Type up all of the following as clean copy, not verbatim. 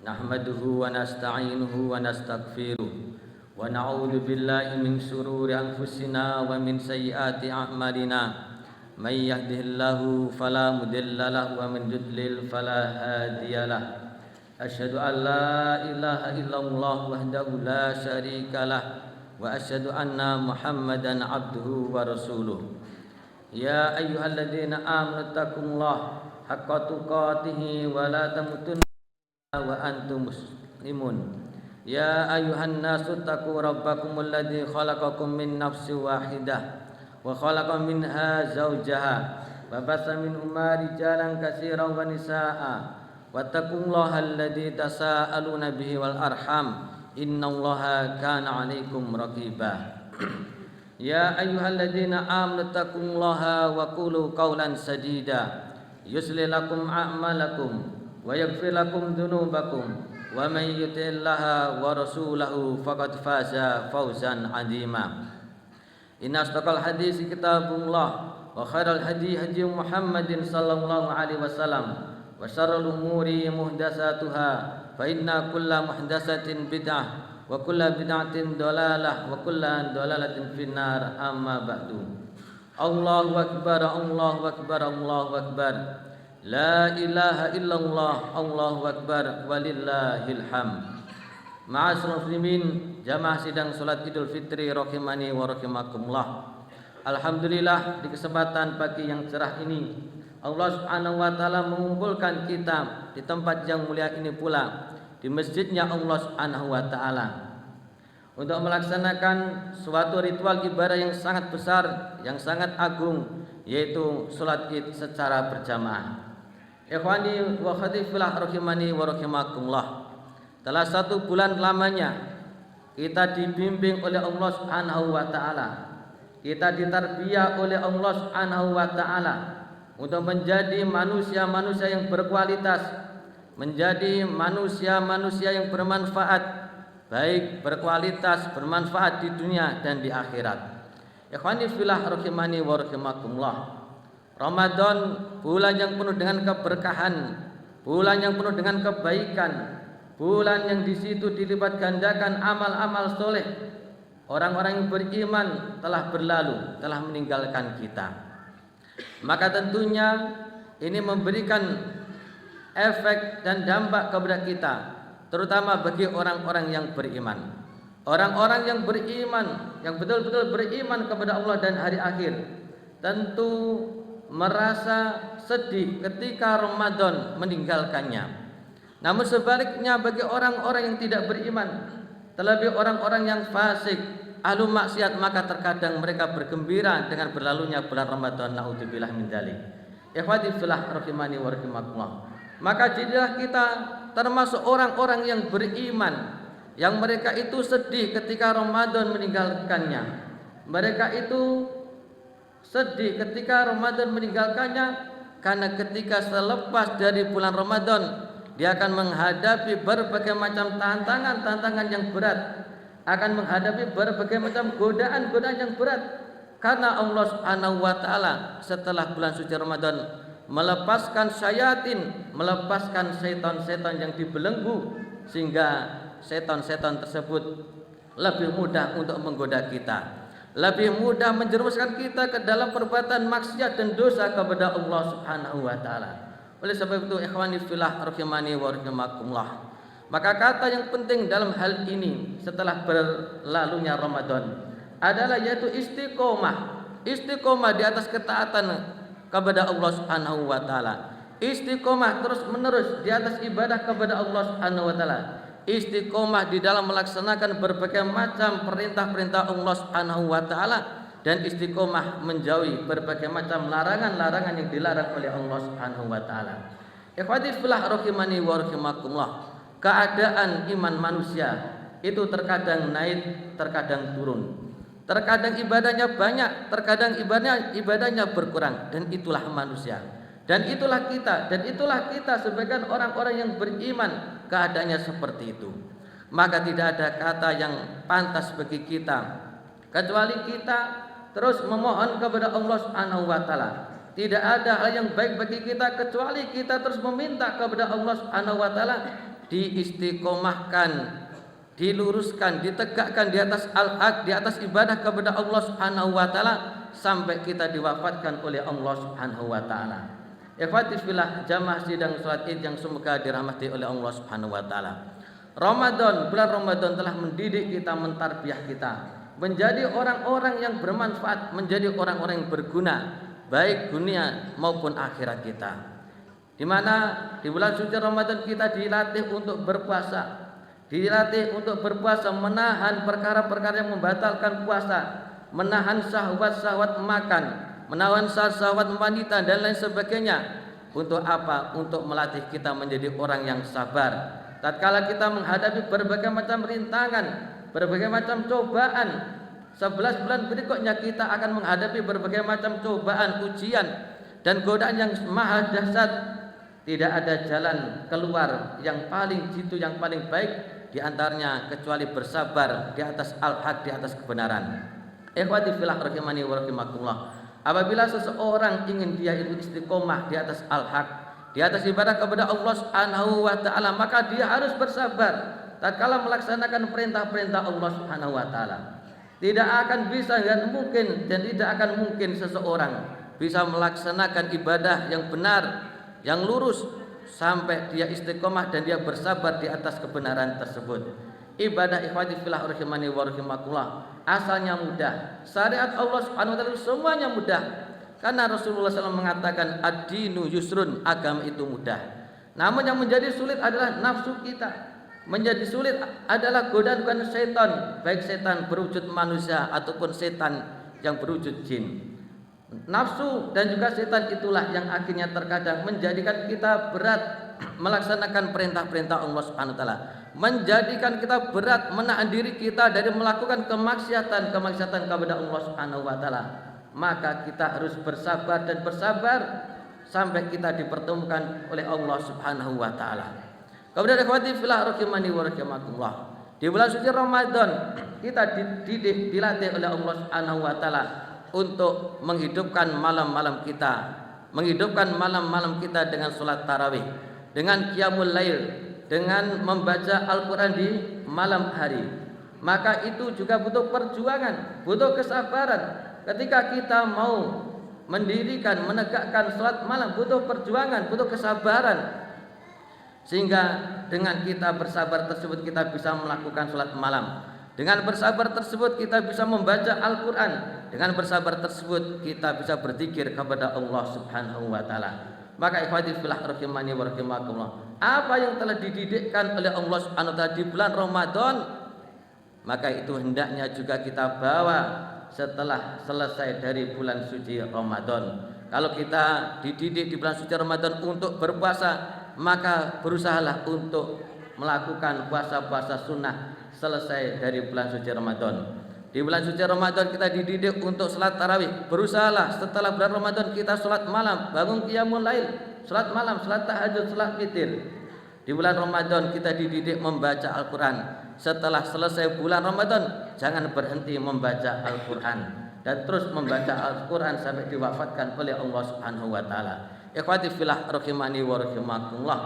Nahmaduhu wa nasta'inuhu wa nastaghfiruh wa na'udzu billahi min shururi anfusina wa min sayyiati a'malina. May yahdihillahu fala mudilla lahu wa man yudlil fala hadiyalah. Asyhadu an la ilaha illallah wahdahu la syarikalah wa asyhadu anna Muhammadan abduhu wa rasuluh. Ya ayyuhalladzina amanu taqullaha haqqa tuqatih wa la tamutunna wa antum muslimun. Ya ayyuhan nasu taqu rabbakumul ladzi khalaqakum min nafsin wahidah wa khalaqa minha zawjaha wa basa minhuma rijalan katsiran wa nisaa'a wattaqullaha alladzi tasaaluna bihi wal arham innallaha kana 'alaikum raqiba. Ya ayyuhalladzina amanu taqullaha wa qulu qawlan sadida yuslih lakum a'malakum wa yaghfir lakum dhunubakum wa may yuti'illaha wa rasulahu faqad faza fawzan 'azima. Inna asdaqal hadits kitabullah wa khairal hadi hadi Muhammadin sallallahu alaihi wasallam wa syarrul umuri muhdatsatuha fa inna kulla muhdatsatin bid'ah wa kulla bid'atin dhalalah wa kulla dhalalatin finnar amma ba'du. Allahu akbar, Allahu akbar, Allahu akbar. La ilaha illallah, Allahu akbar, walillahil hamd. Ma'asyiral muslimin, jamaah sidang salat Idul Fitri rahimani wa rahimakumullah. Alhamdulillah, di kesempatan pagi yang cerah ini Allah Subhanahu wa taala mengumpulkan kita di tempat yang mulia ini pula, di masjidnya Allah Subhanahu wa taala, untuk melaksanakan suatu ritual ibadah yang sangat besar, yang sangat agung, yaitu salat Id secara berjamaah. Ikhwani wa akhwati fillah rahimani wa rahimakumullah. Telah 1 bulan lamanya kita dibimbing oleh Allah Subhanahu wa taala. Kita ditarbiyah oleh Allah Subhanahu wa taala untuk menjadi manusia-manusia yang berkualitas, menjadi manusia-manusia yang bermanfaat, baik berkualitas, bermanfaat di dunia dan di akhirat. Ikhwani fillah rahimani wa rahimakumullah. Ramadan, bulan yang penuh dengan keberkahan, bulan yang penuh dengan kebaikan, bulan yang di situ dilipat gandakan amal-amal soleh. Orang-orang yang beriman telah berlalu, telah meninggalkan kita. Maka tentunya ini memberikan efek dan dampak kepada kita, terutama bagi orang-orang yang beriman. Orang-orang yang beriman, yang betul-betul beriman kepada Allah dan hari akhir, tentu merasa sedih ketika Ramadan meninggalkannya. Namun sebaliknya bagi orang-orang yang tidak beriman, terlebih orang-orang yang fasik, ahlu maksiat, maka terkadang mereka bergembira dengan berlalunya bulan Ramadan. Naudzubillah min dzalik. Ikhwati fillah rahimani wa rahimakumullah. Maka jadilah kita termasuk orang-orang yang beriman, yang mereka itu sedih ketika Ramadan meninggalkannya. Mereka itu sedih ketika Ramadan meninggalkannya, karena ketika selepas dari bulan Ramadan dia akan menghadapi berbagai macam tantangan yang berat, akan menghadapi berbagai macam godaan yang berat, karena Allah Subhanahu wa taala setelah bulan suci Ramadan melepaskan syayatin, melepaskan setan-setan yang dibelenggu, sehingga setan-setan tersebut lebih mudah untuk menggoda kita, lebih mudah menjerumuskan kita ke dalam perbuatan maksiat dan dosa kepada Allah Subhanahu wa taala. Oleh sebab itu ikhwani fillah rahimani wa rahimakumullah, maka kata yang penting dalam hal ini setelah berlalunya Ramadan adalah yaitu istiqomah. Istiqomah di atas ketaatan kepada Allah Subhanahu wa taala. Istiqomah terus-menerus di atas ibadah kepada Allah Subhanahu wa taala. Istiqomah di dalam melaksanakan berbagai macam perintah-perintah Allah Subhanahu wa taala, dan istiqomah menjauhi berbagai macam larangan-larangan yang dilarang oleh Allah Subhanahu wa taala. Ikhwati fillah rahimani wa rahimakumullah. Keadaan iman manusia itu terkadang naik, terkadang turun. Terkadang ibadahnya banyak, terkadang ibadahnya berkurang, dan itulah manusia. Dan itulah kita sebagai orang-orang yang beriman, keadaannya seperti itu. Maka tidak ada kata yang pantas bagi kita kecuali kita terus memohon kepada Allah Subhanahu wa taala. Tidak ada hal yang baik bagi kita kecuali kita terus meminta kepada Allah Subhanahu wa taala diistiqomahkan, diluruskan, ditegakkan di atas al-haq, di atas ibadah kepada Allah Subhanahu wa taala sampai kita diwafatkan oleh Allah Subhanahu wa taala. Ikhwati fillah, jamaah sidang salat Id yang semoga dirahmati oleh Allah Subhanahu wa taala. Ramadan, bulan Ramadan telah mendidik kita, mentarbiah kita menjadi orang-orang yang bermanfaat, menjadi orang-orang yang berguna baik dunia maupun akhirat kita. Di mana di bulan suci Ramadan kita dilatih untuk berpuasa, dilatih untuk berpuasa, menahan perkara-perkara yang membatalkan puasa, menahan syahwat-syahwat makan, menahan syahwat wanita dan lain sebagainya. Untuk apa? Untuk melatih kita menjadi orang yang sabar tatkala kita menghadapi berbagai macam rintangan, berbagai macam cobaan. 11 bulan berikutnya kita akan menghadapi berbagai macam cobaan, ujian dan godaan yang maha dahsyat. Tidak ada jalan keluar yang paling jitu, yang paling baik di antaranya kecuali bersabar di atas al-haq, di atas kebenaran. Ikhwati fillah rahimani wa rahimakumullah. Apabila seseorang ingin dia itu istiqomah di atas al-haq, di atas ibadah kepada Allah Subhanahu wa taala, maka dia harus bersabar tatkala melaksanakan perintah-perintah Allah Subhanahu wa taala. Tidak akan bisa dan mungkin dan tidak akan mungkin seseorang bisa melaksanakan ibadah yang benar, yang lurus sampai dia istiqomah dan dia bersabar di atas kebenaran tersebut. Ibadah ikhwati fillah rahimani wa rahimakumullah asalnya mudah. Syariat Allah Subhanahu wa taala semuanya mudah. Karena Rasulullah SAW mengatakan ad-dinu yusrun, agama itu mudah. Namun yang menjadi sulit adalah nafsu kita. Menjadi sulit adalah godaan setan, baik setan berwujud manusia ataupun setan yang berwujud jin. Nafsu dan juga setan itulah yang akhirnya terkadang menjadikan kita berat melaksanakan perintah-perintah Allah Subhanahu wa taala, menjadikan kita berat menahan diri kita dari melakukan kemaksiatan kepada Allah Subhanahu wa taala. Maka kita harus bersabar dan bersabar sampai kita dipertemukan oleh Allah Subhanahu wa taala. Kemudian ikhwati fillah rahimani wa rahimakumullah. Di bulan suci Ramadan kita dididik, dilatih oleh Allah Subhanahu wa taala untuk menghidupkan malam-malam kita, menghidupkan malam-malam kita dengan salat tarawih, dengan qiyamul lail, dengan membaca Al-Qur'an di malam hari. Maka itu juga butuh perjuangan, butuh kesabaran. Ketika kita mau mendirikan, menegakkan salat malam, butuh perjuangan, butuh kesabaran. Sehingga dengan kita bersabar tersebut kita bisa melakukan salat malam. Dengan bersabar tersebut kita bisa membaca Al-Quran. Dengan bersabar tersebut kita bisa berzikir kepada Allah Subhanahu wa taala. Maka ikhwati fillah rahimani wa rahimakumullah, apa yang telah dididikkan oleh Allah Subhanahu wa taala di bulan Ramadan, maka itu hendaknya juga kita bawa setelah selesai dari bulan suci Ramadan. Kalau kita dididik di bulan suci Ramadan untuk berpuasa, maka berusahalah untuk melakukan puasa-puasa sunnah selesai dari bulan suci Ramadan. Di bulan suci Ramadan kita dididik untuk salat tarawih, berusahalah setelah bulan Ramadan kita salat malam, bangun qiyamul lail, salat malam, salat tahajud, salat witir. Di bulan Ramadan kita dididik membaca Al-Quran. Setelah selesai bulan Ramadan, jangan berhenti membaca Al-Quran dan terus membaca Al-Quran sampai diwafatkan oleh Allah Subhanahu wa taala. Ikhwati fillah rahimani wa rahimakumullah.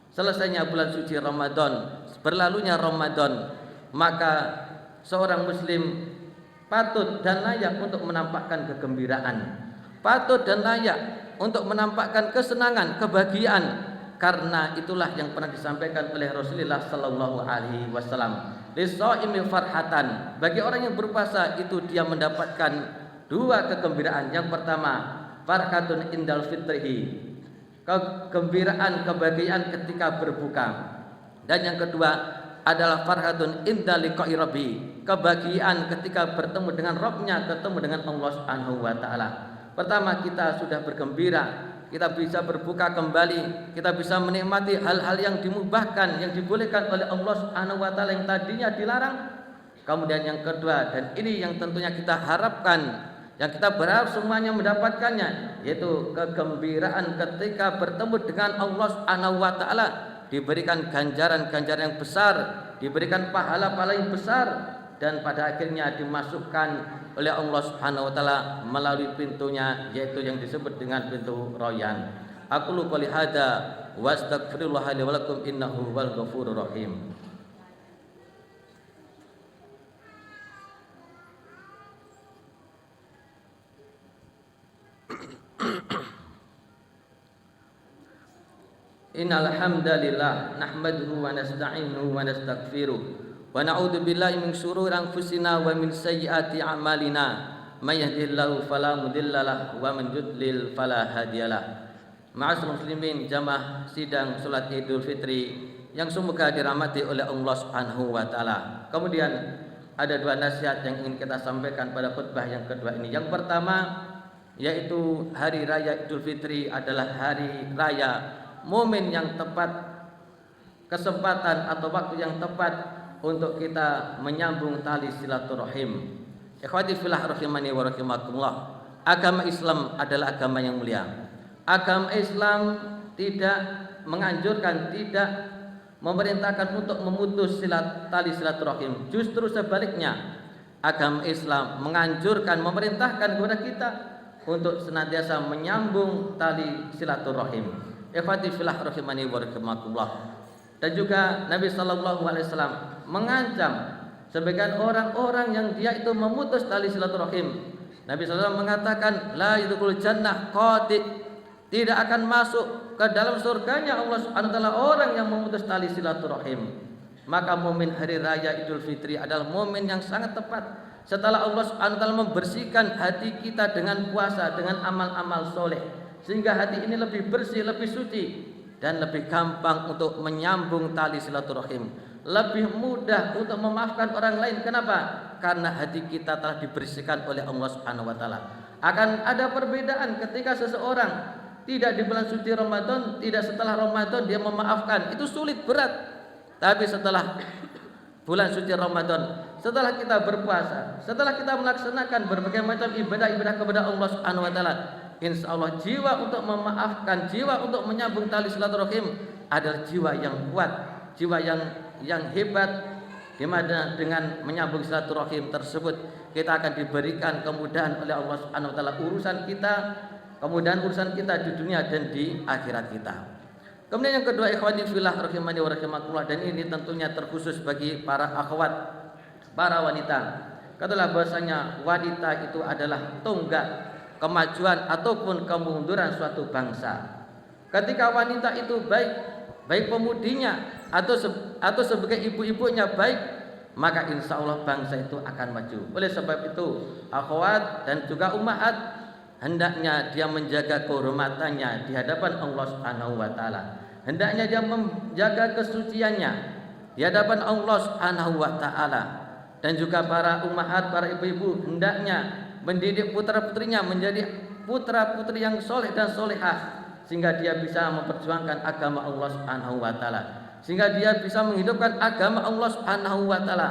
Selesainya bulan suci Ramadan, berlalunya Ramadan, maka seorang muslim patut dan layak untuk menampakkan kegembiraan, patut dan layak untuk menampakkan kesenangan, kebahagiaan, karena itulah yang pernah disampaikan oleh Rasulullah sallallahu alaihi wasallam. Lis-shaimi farhatan, bagi orang yang berpuasa itu dia mendapatkan dua kegembiraan. Yang pertama, farhatun indal fitrihi, kegembiraan, kebahagiaan ketika berbuka. Dan yang kedua adalah farhatun inda liqa'i rabbi, kebahagiaan ketika bertemu dengan Rabbnya, ketemu dengan Allah Subhanahu wa taala. Pertama, kita sudah bergembira, kita bisa berbuka kembali, kita bisa menikmati hal-hal yang dimubahkan, yang dibolehkan oleh Allah Subhanahu wa taala yang tadinya dilarang. Kemudian yang kedua, dan ini yang tentunya kita harapkan, yang kita berharap semuanya mendapatkannya, yaitu kegembiraan ketika bertemu dengan Allah Subhanahu wa taala, diberikan ganjaran-ganjaran yang besar, diberikan pahala-pahala yang besar, dan pada akhirnya dimasukkan oleh Allah Subhanahu wa taala melalui pintunya, yaitu yang disebut dengan pintu Rayyan. Aqulu qouli hadza wa astaghfirullah li wa lakum innahu huwal ghafurur rahim. Innal hamdalillah nahmaduhu wa nasta'inuhu wa nastaghfiruh wa na'udzu billahi min shururi anfusina wa min sayyiati a'malina may yahdihillahu fala mudhillalah wa man yudlil fala hadiyalah. Ma'asyiral muslimin, jamaah sidang salat Idul Fitri yang semoga dirahmati oleh Allah Subhanahu wa taala. Kemudian ada dua nasihat yang ingin kita sampaikan pada khutbah yang kedua ini. Yang pertama yaitu hari raya Idul Fitri adalah hari raya momen yang tepat, kesempatan atau waktu yang tepat untuk kita menyambung tali silaturahim. Ikhwati fillah rahimani wa rahimakumullah. Agama Islam adalah agama yang mulia. Agama Islam tidak menganjurkan, tidak memerintahkan untuk memutus tali silaturahim. Justru sebaliknya, agama Islam menganjurkan, memerintahkan kepada kita untuk senantiasa menyambung tali silaturahim. Ikhwati fillah rahimani wa rahimakumullah. Dan juga Nabi sallallahu alaihi wasallam mengancam sebagian orang-orang yang dia itu memutus tali silaturahim. Nabi sallallahu alaihi wasallam mengatakan la yadkhulul jannah qati, tidak akan masuk ke dalam surganya Allah Subhanahu wa taala orang yang memutus tali silaturahim. Maka momen hari raya Idul Fitri adalah momen yang sangat tepat setelah Allah Subhanahu wa taala membersihkan hati kita dengan puasa, dengan amal-amal soleh, sehingga hati ini lebih bersih, lebih suci, dan lebih gampang untuk menyambung tali silaturahim, lebih mudah untuk memaafkan orang lain. Kenapa? Karena hati kita telah dibersihkan oleh Allah Subhanahu wa taala. Akan ada perbedaan ketika seseorang tidak di bulan suci Ramadan, tidak setelah Ramadan dia memaafkan, itu sulit, berat. Tapi setelah bulan suci Ramadan, setelah kita berpuasa, setelah kita melaksanakan berbagai macam ibadah-ibadah kepada Allah Subhanahu wa taala, insyaallah jiwa untuk memaafkan, jiwa untuk menyambung tali silaturahim adalah jiwa yang kuat, jiwa yang hebat, di mana dengan menyambung silaturahim tersebut kita akan diberikan kemudahan oleh Allah Subhanahu wa taala urusan kita, kemudahan urusan kita di dunia dan di akhirat kita. Kemudian yang kedua, ikhwani fillah rahimani wa rahimakumullah, dan ini tentunya terkhusus bagi para akhwat, para wanita. Katalah bahasanya wanita itu adalah tonggak kemajuan ataupun kemunduran suatu bangsa. Ketika wanita itu baik pemudinya atau sebagai ibu-ibunya baik, maka insya Allah bangsa itu akan maju. Oleh sebab itu, akhwat dan juga ummahat hendaknya dia menjaga kehormatannya di hadapan Allah Subhanahu wa taala. Hendaknya dia menjaga kesuciannya di hadapan Allah Subhanahu wa taala. Dan juga para ummahat, para ibu-ibu hendaknya mendidik putra-putrinya menjadi putra-putri yang soleh dan solehah, sehingga dia bisa memperjuangkan agama Allah Subhanahu wa taala, sehingga dia bisa menghidupkan agama Allah Subhanahu wa taala.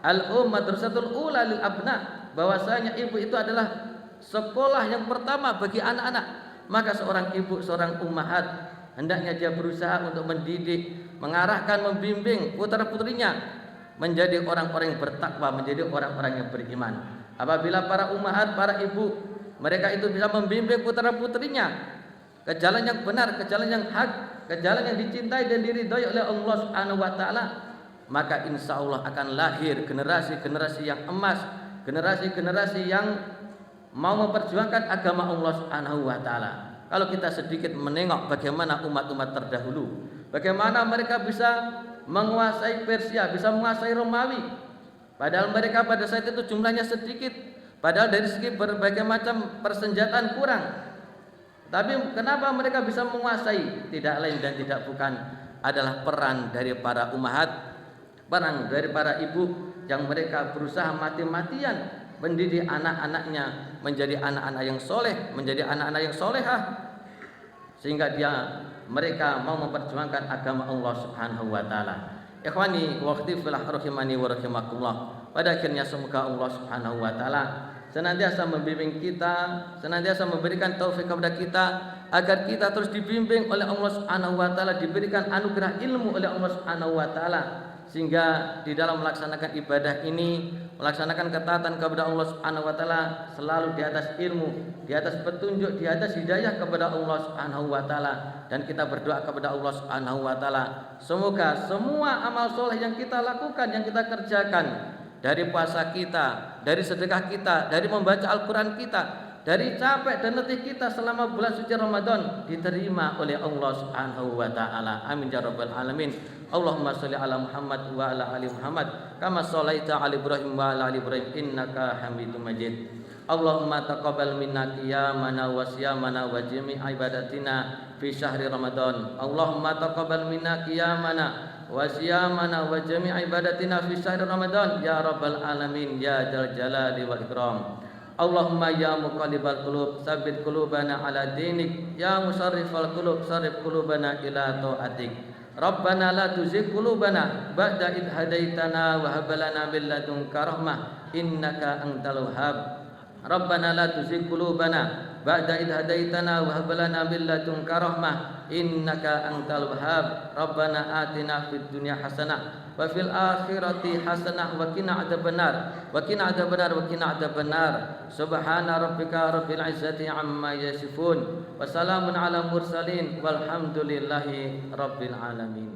Al-ummah madrasatul ula lil abna, bahwasanya ibu itu adalah sekolah yang pertama bagi anak-anak. Maka seorang ibu, seorang ummahat hendaknya dia berusaha untuk mendidik, mengarahkan, membimbing putra-putrinya menjadi orang-orang yang bertakwa, menjadi orang-orang yang beriman. Apabila para ummahat, para ibu, mereka itu bisa membimbing putra-putrinya ke jalan yang benar, ke jalan yang hak, ke jalan yang dicintai dan diridhai oleh Allah Subhanahu wa taala, maka insya Allah akan lahir generasi-generasi yang emas, generasi-generasi yang mau memperjuangkan agama Allah Subhanahu wa taala. Kalau kita sedikit menengok bagaimana umat-umat terdahulu, bagaimana mereka bisa menguasai Persia, bisa menguasai Romawi, padahal mereka pada saat itu jumlahnya sedikit, padahal dari segi berbagai macam persenjataan kurang. Tapi kenapa mereka bisa menguasai? Tidak lain dan tidak bukan adalah peran dari para ummahat, peran dari para ibu yang mereka berusaha mati-matian mendidik anak-anaknya menjadi anak-anak yang soleh, menjadi anak-anak yang solehah, sehingga mereka mau memperjuangkan agama Allah Subhanahu wa taala. Ikhwani wa akhwati fillah rahimani wa rahimakumullah. Pada akhirnya semoga Allah Subhanahu wa taala senantiasa membimbing kita, senantiasa memberikan taufik kepada kita agar kita terus dibimbing oleh Allah Subhanahu wa taala, diberikan anugerah ilmu oleh Allah Subhanahu wa taala, sehingga di dalam melaksanakan ibadah ini, melaksanakan ketaatan kepada Allah Subhanahu wa taala selalu di atas ilmu, di atas petunjuk, di atas hidayah kepada Allah Subhanahu wa taala. Dan kita berdoa kepada Allah Subhanahu wa taala, semoga semua amal soleh yang kita lakukan, yang kita kerjakan, dari puasa kita, dari sedekah kita, dari membaca Al-Quran kita, dari capek dan letih kita selama bulan suci Ramadan, diterima oleh Allah Subhanahu wa taala. Amin ya rabbal alamin. Allahumma sholli ala Muhammad wa ala ali Muhammad kama shallaita ala Ibrahim wa ala ali Ibrahim innaka Hamidum Majid. Allahumma taqabbal minna qiyamana wa siyamana wa jami' ibadatina fi syahri Ramadan. Allahumma taqabbal minna qiyamana wa siyamana wa jami' ibadatina fi syahri Ramadan ya rabbal alamin ya dzal jalali wal ikram. Allahumma ya muqallibal qulub tsabbit qulubana ala dinik, ya musarrifal qulub sarrif qulubana ila taatik. Rabbana la tuzigh qulubana ba'da id hadaitana wa hab lana min ladunka rahmah innaka antal wahhab. Rabbana la tuzigh qulubana ba'da id hadaitana wa hab lana min ladunka rahmah innaka antal wahhab. Rabbana atina fid dunya hasanah wa fil akhirati hasanah wa qina adzabannar wa qina adzabannar wa qina adzabannar. Subhana rabbika rabbil izzati amma yasifun wa salamun ala mursalin walhamdulillahi rabbil alamin.